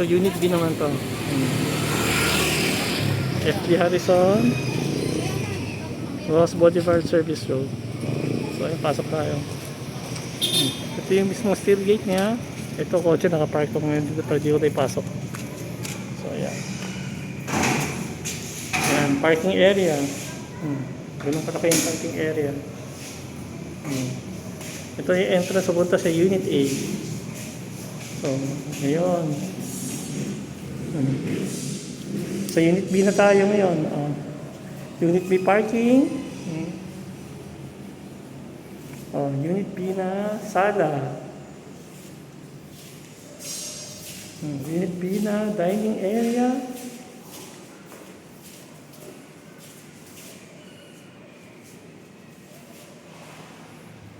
Ito, Unit B naman to. FD Harrison, Ross Boulevard Service Road. So, ayun, pasok tayo. Ito yung mismo steel gate niya. Ito, kotse nakapark ko ngayon dito pero di ko tayo pasok. So, ayan. Ayan, parking area. Ganun kalaki yung parking area. Ito yung entrance pupunta sa Unit A. So, ngayon. Sa Unit B na tayo ngayon. Unit B parking. Unit B na sala. Unit B na dining area.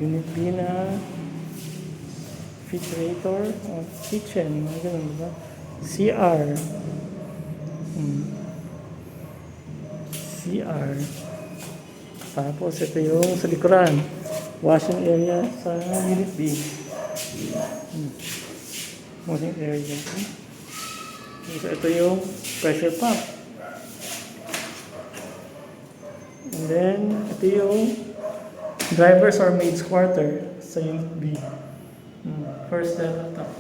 Unit B na refrigerator o kitchen, mga ganun, diba? CR. CR. Tapos ito yung sa likuran, washing area sa Unit B. Washing area. So ito yung pressure pump. And then ito yung drivers or maid's quarter sa Unit B. First level top.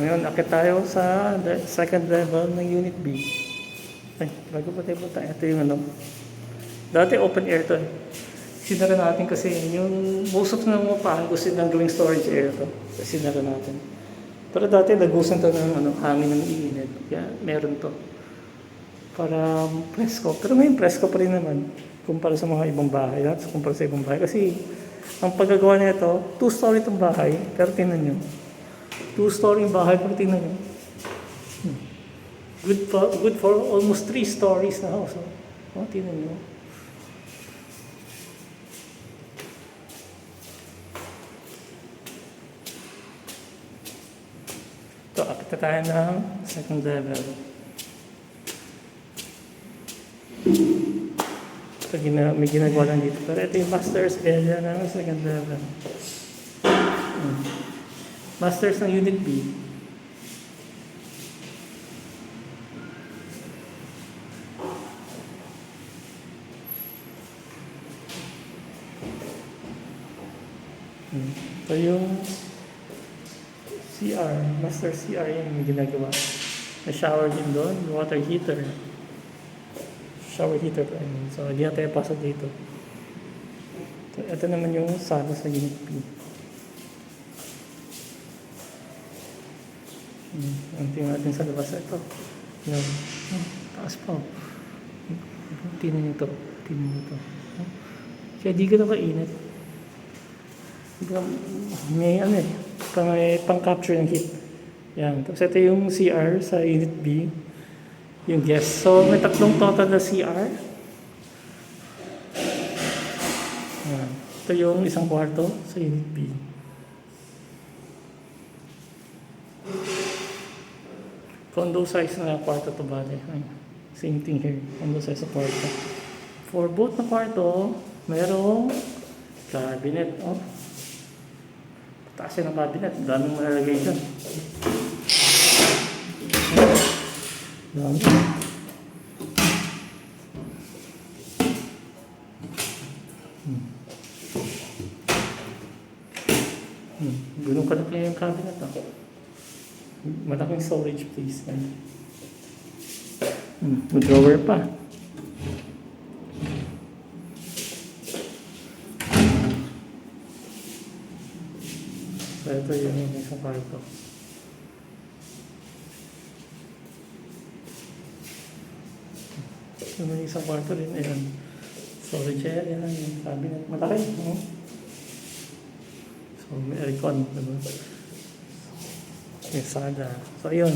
Ngayon, akit tayo sa second level ng Unit B. Ay, bago pa tayo punta. Ito yung ano. Dati open air to eh. Sinara natin kasi yung most of ng upahan gusto nang gawing storage area to. Sinara natin. Pero dati nagusan to ng hangin ng iinit. Kaya meron to. Para presko. Pero ngayon presko pa rin naman. Kumpara sa mga ibang bahay. Kumpara sa ibang bahay. Kasi ang paggagawa nito, 2-story itong bahay. Pero tingnan nyo. 2-story yung bahay. Pero tingnan nyo. Good for almost 3 stories na house. Tingnan nyo. Ito, akit na tayo ng second level. Ito, may ginagawa lang dito. Pero ito yung master's area ng second level. Master's ng Unit B. Ito yung CR, master CR yung ginagawa. May shower din doon, water heater. Shower heater pa rin. So, hindi na tayo pasok dito. So, ito naman yung sala sa Unit B. Ang tingnan natin sa labas. Ito. Yan. Taas pa. Tingnan nyo ito. Tingnan nyo ito. Kaya di ka na kainit. May pang-capture ng heat. Yan. Tapos ito yung CR sa Unit B. Yung guest. So, may tatlong total na CR. Yan. Ito yung isang kwarto sa Unit B. Condo size na kwarto to bale. Same thing here. Condo size sa kwarto. For both na kwarto, mayroong cabinet. Taas yan ang cabinet. Daming malalagay dyan. Dami. Ganun kalaki yung cabinet. Malaking storage place. May drawer pa. So ito yung isang kwarto. So may isang kwarto rin. Ayan. Storage area. Yung cabinet. Malaki. So may aircon. Diba? May sala. So ayun.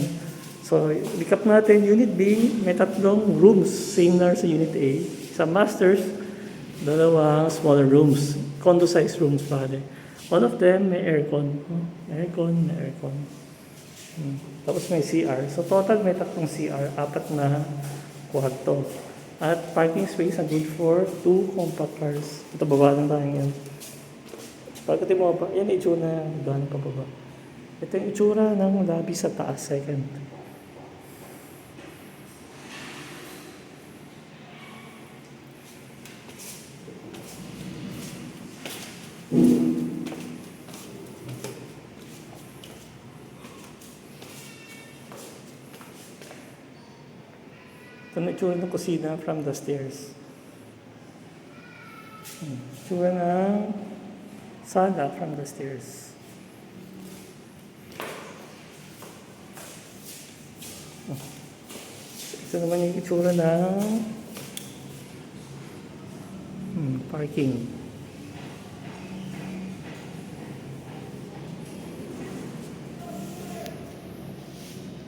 So recap natin. Unit B, may tatlong rooms. Same na sa Unit A. Sa masters, dalawang smaller rooms. Condo size rooms pare. All of them may aircon. May aircon. Tapos may CR. So total may tatlong CR, apat na kwarto. At parking space na good for 2 compact cars. Ito, baba lang tayo yan. Pagdating mo ba, yan itsura na gano'n pa baba. Ito yung itsura ng lobby sa taas, second. Ito na itsura ng kusina from the stairs. Itsura ng sala from the stairs. Ito naman yung itsura ng parking.